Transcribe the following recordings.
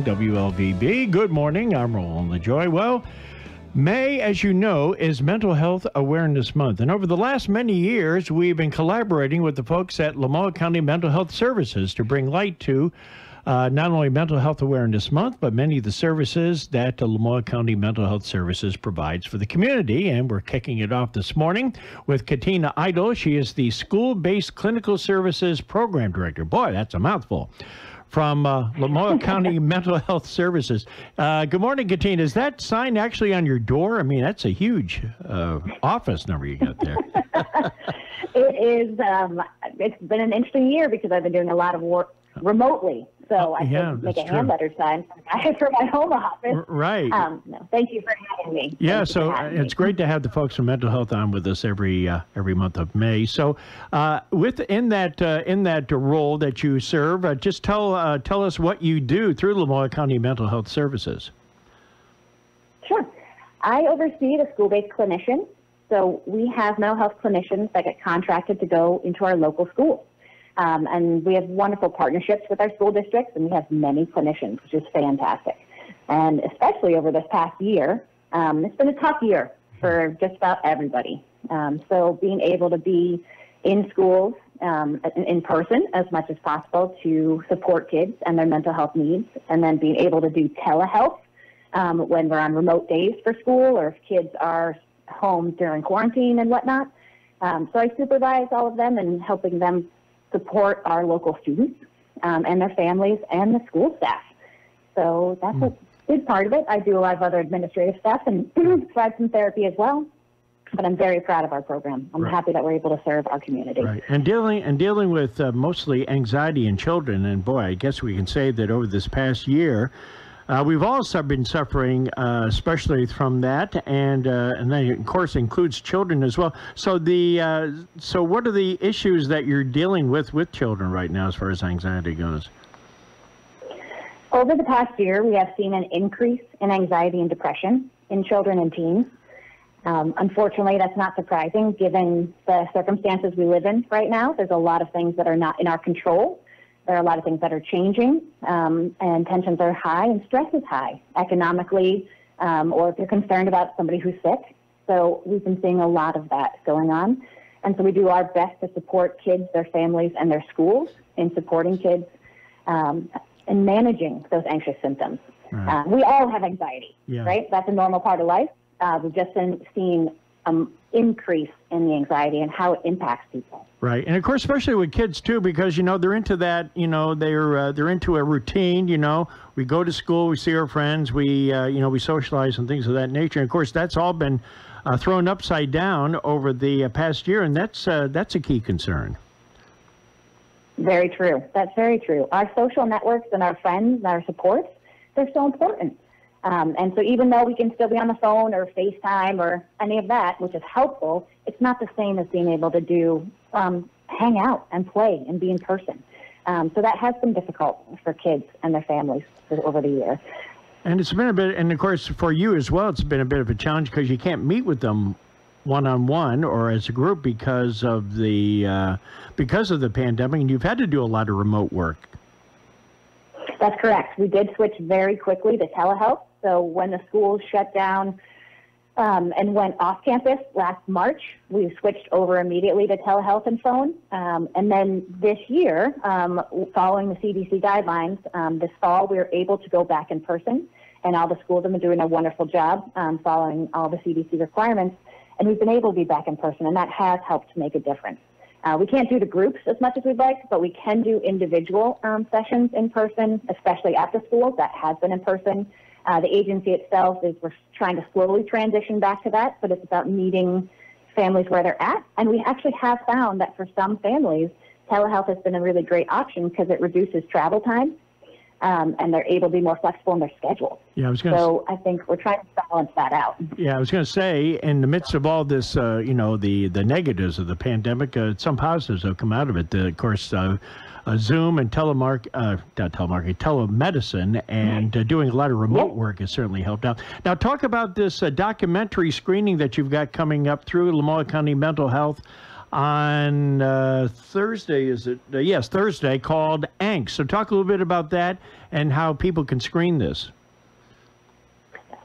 101.9 WLVB. Good morning. I'm Roland Lajoie. Well, May, as you know, is Mental Health Awareness Month. And over the last many years, we've been collaborating with the folks at Lamoille County Mental Health Services to bring light to not only Mental Health Awareness Month, but many of the services that Lamoille County Mental Health Services provides for the community. And we're kicking it off this morning with Katina Idol. She is the School-Based Clinical Services Program Director. Boy, that's a mouthful. From Lamoille County Mental Health Services. Good morning, Katina. Is that sign actually on your door? I mean, that's a huge office number you got there. It is. It's been an interesting year because I've been doing a lot of work remotely. So I could make a hand letter sign for my home office. Right. No, thank you for having me. Yeah, so it's great to have the folks from mental health on with us every month of May. So in that role that you serve, just tell us what you do through Lamoille County Mental Health Services. Sure. I oversee the school-based clinicians. So we have mental health clinicians that get contracted to go into our local schools. And we have wonderful partnerships with our school districts, and we have many clinicians, which is fantastic. And especially over this past year, it's been a tough year for just about everybody. So being able to be in schools in person as much as possible to support kids and their mental health needs, and then being able to do telehealth when we're on remote days for school or if kids are home during quarantine and whatnot. So I supervise all of them and helping them support our local students and their families and the school staff. So that's a big part of it. I do a lot of other administrative stuff and provide some therapy as well. But I'm very proud of our program. I'm happy that we're able to serve our community. Right, and dealing with mostly anxiety in children. And boy, I guess we can say that over this past year, we've also been suffering, especially from that, and then of course includes children as well. So so what are the issues that you're dealing with children right now as far as anxiety goes? Over the past year, we have seen an increase in anxiety and depression in children and teens. Unfortunately, that's not surprising given the circumstances we live in right now. There's a lot of things that are not in our control. There are a lot of things that are changing, and tensions are high and stress is high economically, or if you're concerned about somebody who's sick. So we've been seeing a lot of that going on. And so we do our best to support kids, their families, and their schools in supporting kids and managing those anxious symptoms. Right. We all have anxiety, right? That's a normal part of life. We've just been seeing increase in the anxiety and how it impacts people. Right, and of course, especially with kids too, because they're into that. They're into a routine. We go to school, we see our friends, we socialize and things of that nature. And of course, that's all been thrown upside down over the past year, and that's a key concern. Very true. That's very true. Our social networks and our friends and our supports, they're so important. And so even though we can still be on the phone or FaceTime or any of that, which is helpful, it's not the same as being able to do hang out and play and be in person. So that has been difficult for kids and their families over the year. And it's been a bit, and of course for you as well, it's been a bit of a challenge because you can't meet with them one-on-one or as a group because of the pandemic, and you've had to do a lot of remote work. That's correct. We did switch very quickly to telehealth. So when the schools shut down and went off campus last March, we switched over immediately to telehealth and phone. And then this year, following the CDC guidelines, this fall we were able to go back in person. And all the schools have been doing a wonderful job following all the CDC requirements. And we've been able to be back in person, and that has helped make a difference. We can't do the groups as much as we'd like, but we can do individual sessions in person, especially at the schools. That has been in person. The agency itself we're trying to slowly transition back to that, but it's about meeting families where they're at. And we actually have found that for some families, telehealth has been a really great option because it reduces travel time. And they're able to be more flexible in their schedule. Yeah, I think we're trying to balance that out. Yeah, I was going to say, in the midst of all this, the negatives of the pandemic, some positives have come out of it. Of course, Zoom and telemedicine and doing a lot of remote work has certainly helped out. Now, talk about this documentary screening that you've got coming up through Lamoille County Mental Health. on Thursday, is it? Yes, Thursday, called Angst. So talk a little bit about that and how people can screen this.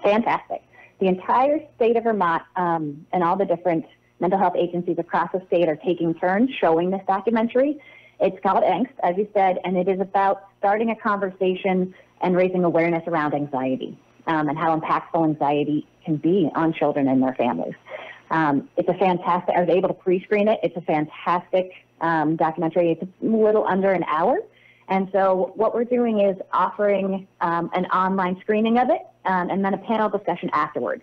Fantastic. The entire state of Vermont and all the different mental health agencies across the state are taking turns showing this documentary. It's called Angst, as you said, and it is about starting a conversation and raising awareness around anxiety and how impactful anxiety can be on children and their families. It's a fantastic, I was able to pre-screen it. It's a fantastic documentary. It's a little under an hour. And so what we're doing is offering an online screening of it and then a panel discussion afterwards.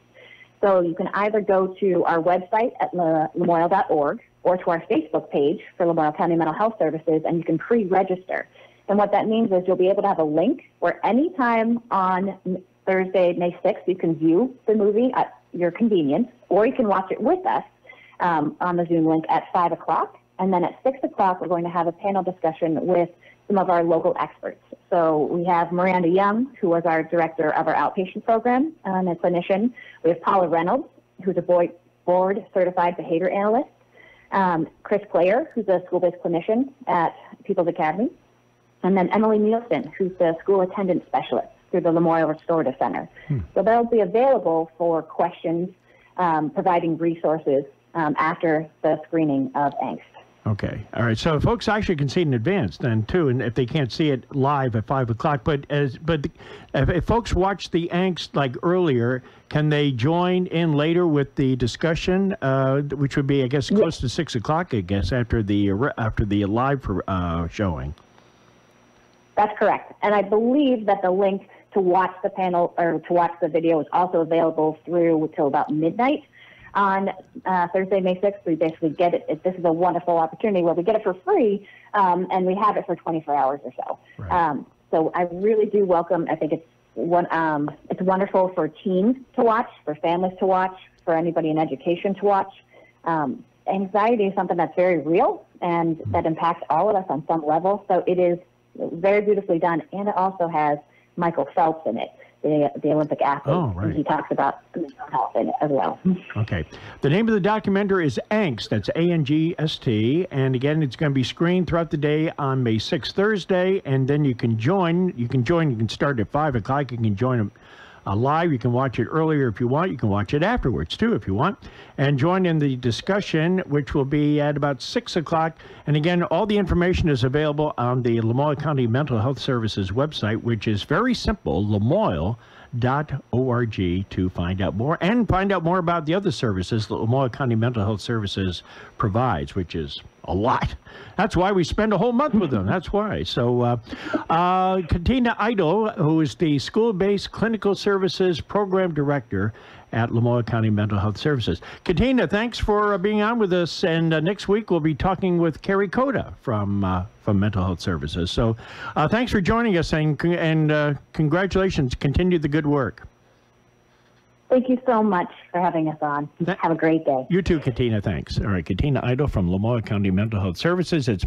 So you can either go to our website at lamoille.org or to our Facebook page for Lamoille County Mental Health Services, and you can pre-register. And what that means is you'll be able to have a link where anytime on Thursday, May 6th, you can view the movie at your convenience, or you can watch it with us on the Zoom link at 5 o'clock. And then at 6 o'clock, we're going to have a panel discussion with some of our local experts. So we have Miranda Young, who was our director of our outpatient program and a clinician. We have Paula Reynolds, who's a board-certified behavior analyst. Chris Player, who's a school-based clinician at People's Academy. And then Emily Nielsen, who's the school attendance specialist through the Lamoille Restorative Center. So they'll be available for questions, providing resources after the screening of Angst. Okay. All right. So folks actually can see it in advance then too, and if they can't see it live at 5 o'clock, but if folks watch the Angst like earlier, can they join in later with the discussion, which would be, I guess, close to 6 o'clock, I guess, after the live showing? That's correct. And I believe that the link to watch the panel or to watch the video is also available through till about midnight. On Thursday, May 6th, we basically get it. This is a wonderful opportunity where we get it for free, and we have it for 24 hours or so. Right. So I really do welcome. I think it's wonderful for teens to watch, for families to watch, for anybody in education to watch. Anxiety is something that's very real and that impacts all of us on some level. So it is very beautifully done, and it also has Michael Phelps in it, the Olympic athlete. Oh, right. He talks about mental health in it as well. Okay. The name of the documentary is Angst. That's A-N-G-S-T. And again, it's going to be screened throughout the day on May 6th, Thursday. And then you can join. You can start at 5 o'clock. You can join live. You can watch it earlier if you want. You can watch it afterwards, too, if you want. And join in the discussion, which will be at about 6 o'clock. And again, all the information is available on the Lamoille County Mental Health Services website, which is very simple, lamoille.org, to find out more and find out more about the other services that Lamoille County Mental Health Services provides, which is a lot. That's why we spend a whole month with them. That's why. So Katina Idol, who is the School-Based Clinical Services Program Director at Lamoille County Mental Health Services. Katina, thanks for being on with us. And next week we'll be talking with Carrie Coda from Mental Health Services. So thanks for joining us, and congratulations. Continue the good work. Thank you so much for having us on. Have a great day. You too, Katina. Thanks. All right, Katina Idol from Lamoille County Mental Health Services. It's